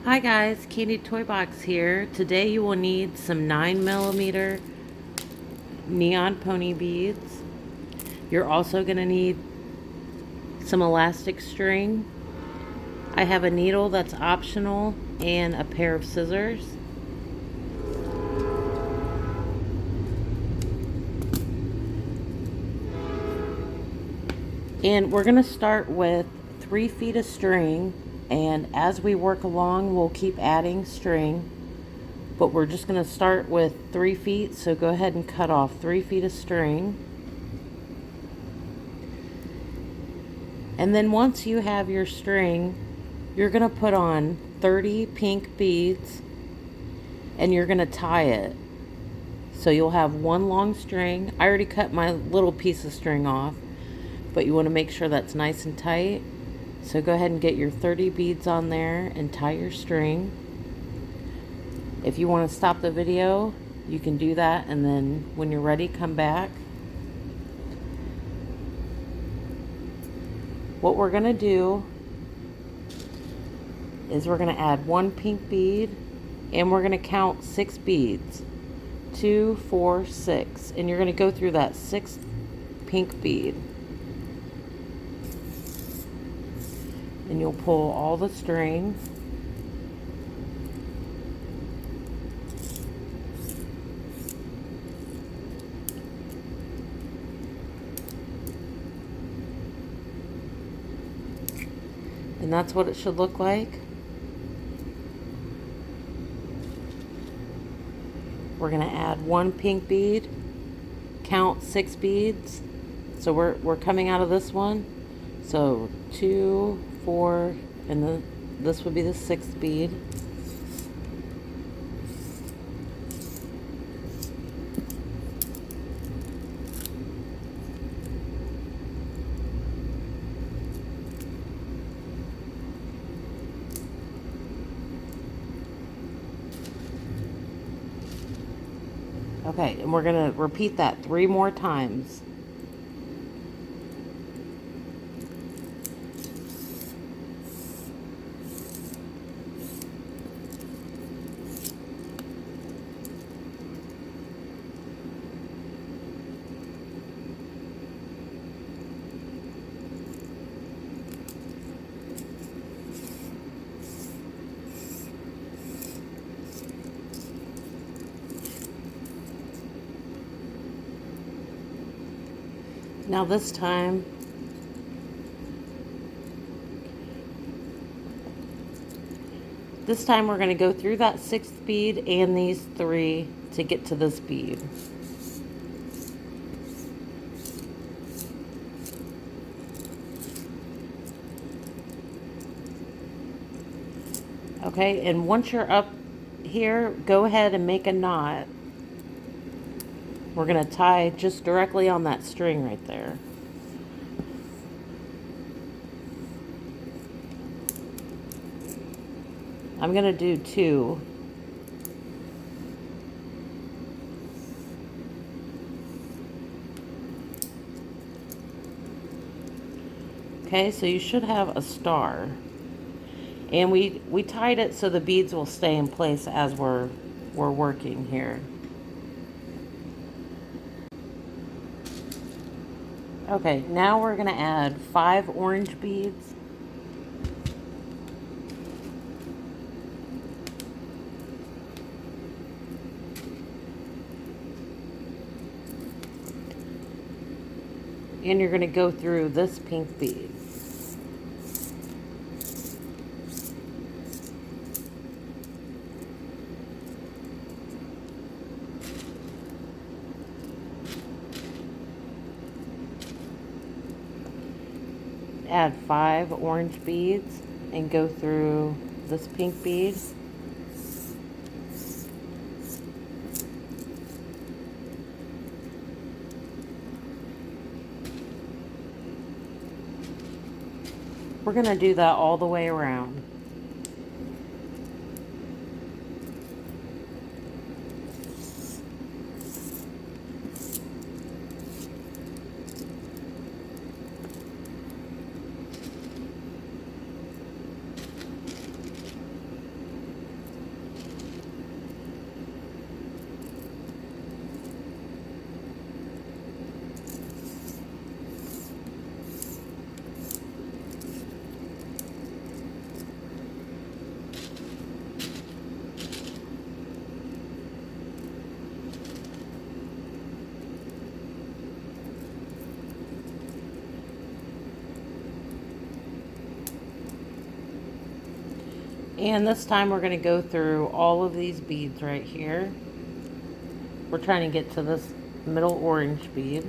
Hi guys, Kandi Toy Box here. Today you will need some 9mm neon pony beads. You're also going to need some elastic string. I have a needle that's optional and a pair of scissors. And we're going to start with 3 feet of string, and as we work along we'll keep adding string. But we're just going to start with 3 feet, so go ahead and cut off 3 feet of string. And then once you have your string, you're going to put on 30 pink beads and you're going to tie it. So you'll have one long string. I already cut my little piece of string off, but you want to make sure that's nice and tight. So go ahead and get your 30 beads on there and tie your string. If you want to stop the video, you can do that, and then when you're ready, come back. What we're going to do is we're going to add 1 pink bead, and we're going to count 6 beads. 2, 4, 6. And you're going to go through that 6th pink bead. And you'll pull all the string. And that's what it should look like. We're going to add 1 pink bead, count 6 beads. So we're coming out of this one. So 2, 4, and then this would be the 6th bead. Okay, and we're going to repeat that 3 more times. Now this time, we're going to go through that 6th bead and these 3 to get to this bead. Okay, and once you're up here, go ahead and make a knot. We're going to tie just directly on that string right there. I'm going to do 2. Okay, so you should have a star. And we tied it so the beads will stay in place as we're working here. Okay, now we're going to add 5 orange beads. And you're going to go through this pink bead. Add 5 orange beads and go through this pink bead. We're going to do that all the way around. And this time we're going to go through all of these beads right here. We're trying to get to this middle orange bead.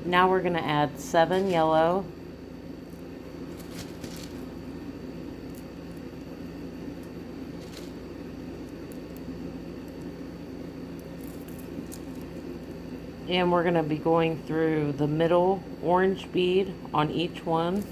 Now we're going to add 7 yellow. And we're going to be going through the middle orange bead on each one.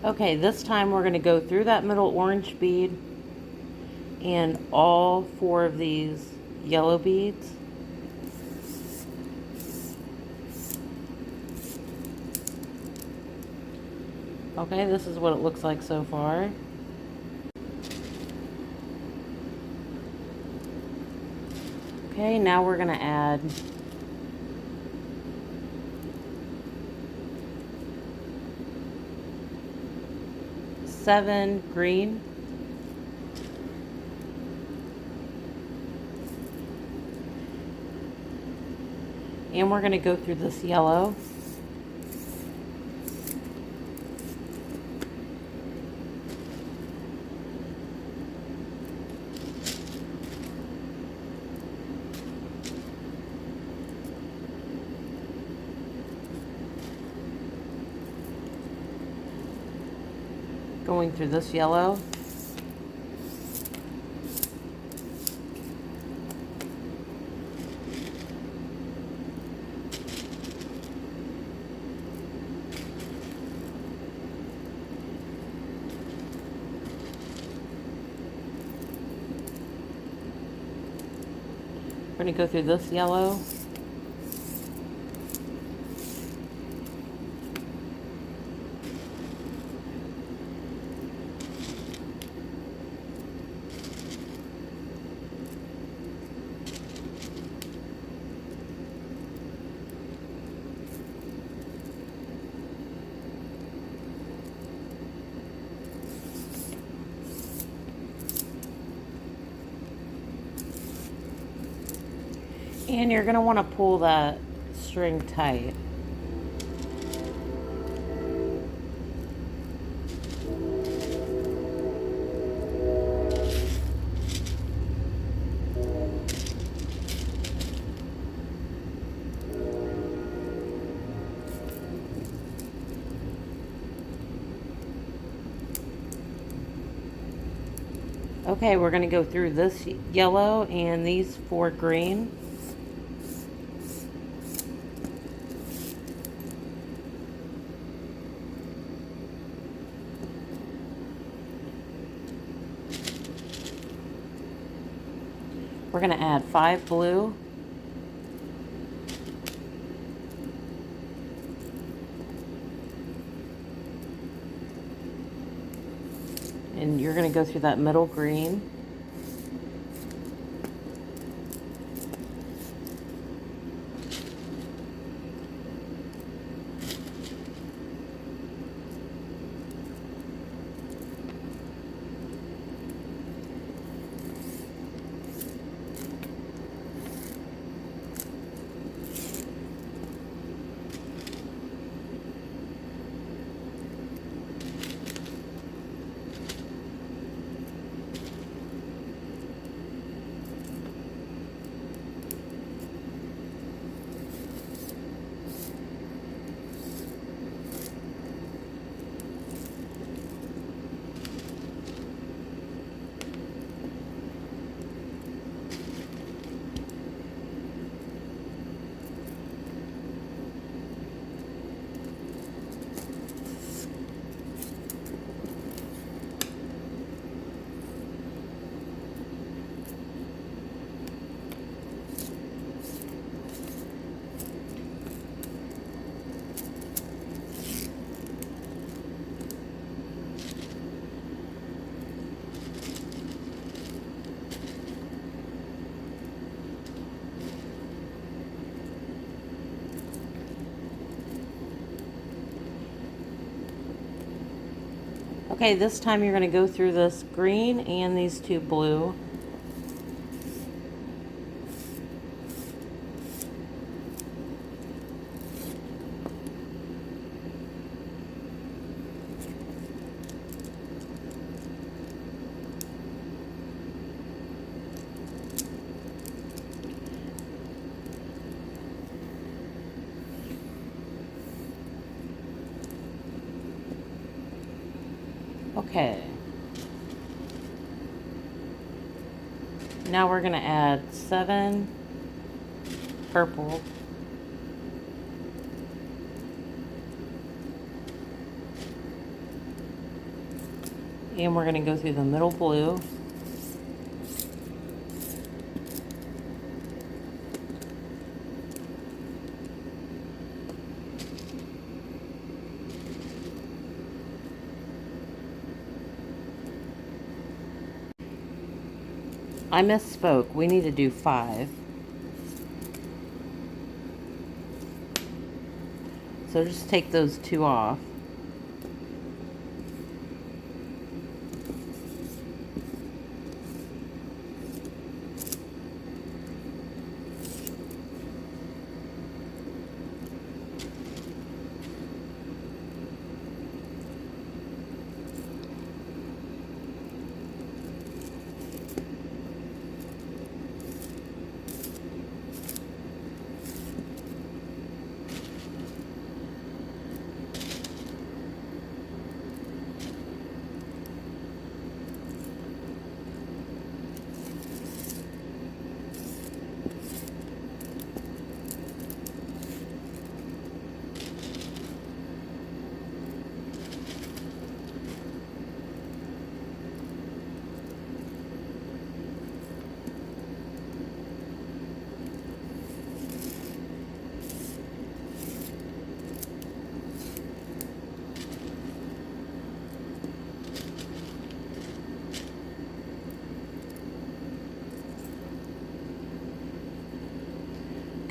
Okay, this time we're going to go through that middle orange bead and all 4 of these yellow beads. Okay, this is what it looks like so far. Okay, now we're going to add seven green. And we're going to go through this yellow. Going through this yellow. We're going to go through this yellow. And you're going to want to pull that string tight. Okay, we're going to go through this yellow and these 4 green. We're going to add 5 blue. And you're going to go through that middle green. Okay, this time you're going to go through this green and these two blue. Okay. Now we're going to add 7 purple. And we're going to go through the middle blue. I misspoke. We need to do 5. So just take those 2 off.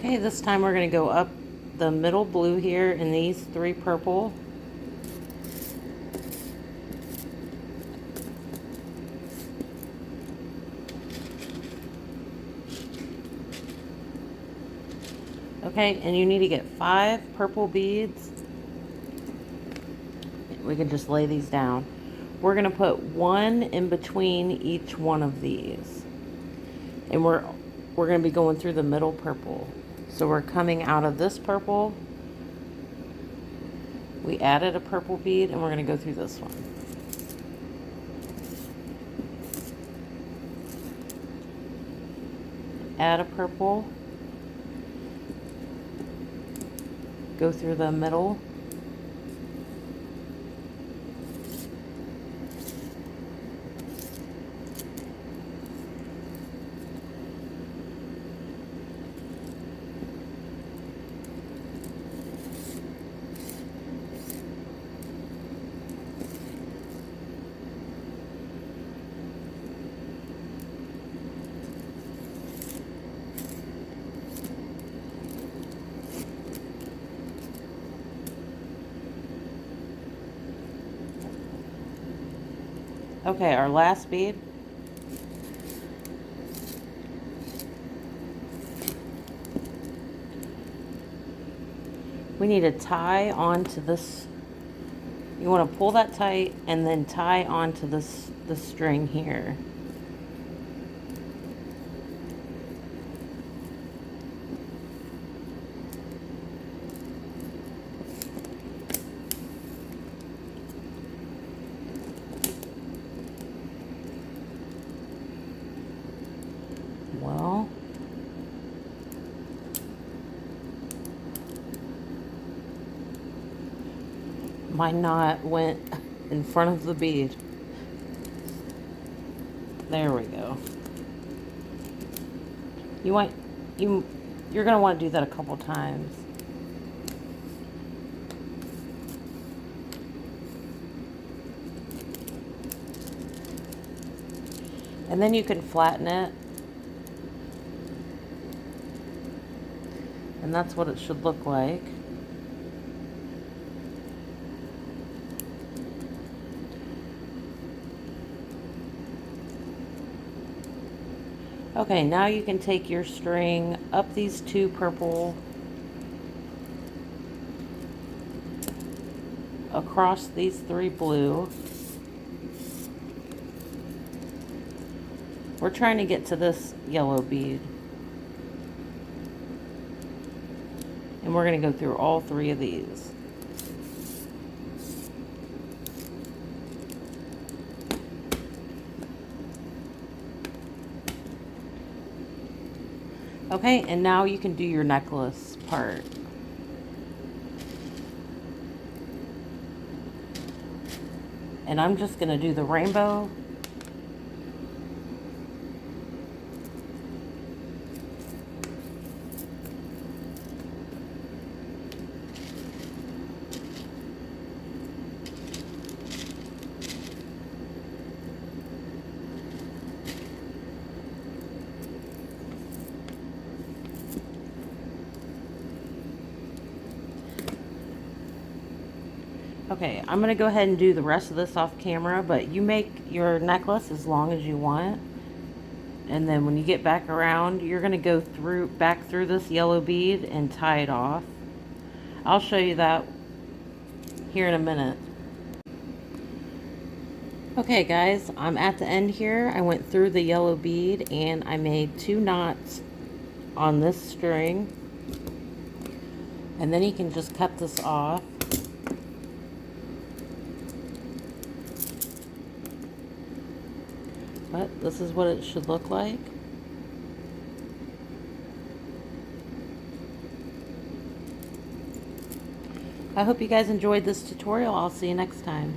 Okay, this time we're going to go up the middle blue here in these 3 purple. Okay, and you need to get 5 purple beads. We can just lay these down. We're going to put 1 in between each one of these. And we're going to be going through the middle purple. So we're coming out of this purple. We added a purple bead and we're going to go through this one. Add a purple. Go through the middle. Okay, our last bead. We need to tie onto this. You want to pull that tight and then tie onto the string here. Well, my knot went in front of the bead. There we go. You're going to want to do that a couple times. And then you can flatten it. And that's what it should look like. Okay, now you can take your string up these two purple, across these three blue. We're trying to get to this yellow bead. And we're going to go through all three of these. Okay, and now you can do your necklace part. And I'm just going to do the rainbow. Okay, I'm going to go ahead and do the rest of this off camera, but you make your necklace as long as you want. And then when you get back around, you're going to go back through this yellow bead and tie it off. I'll show you that here in a minute. Okay guys, I'm at the end here. I went through the yellow bead and I made 2 knots on this string. And then you can just cut this off. But this is what it should look like. I hope you guys enjoyed this tutorial. I'll see you next time.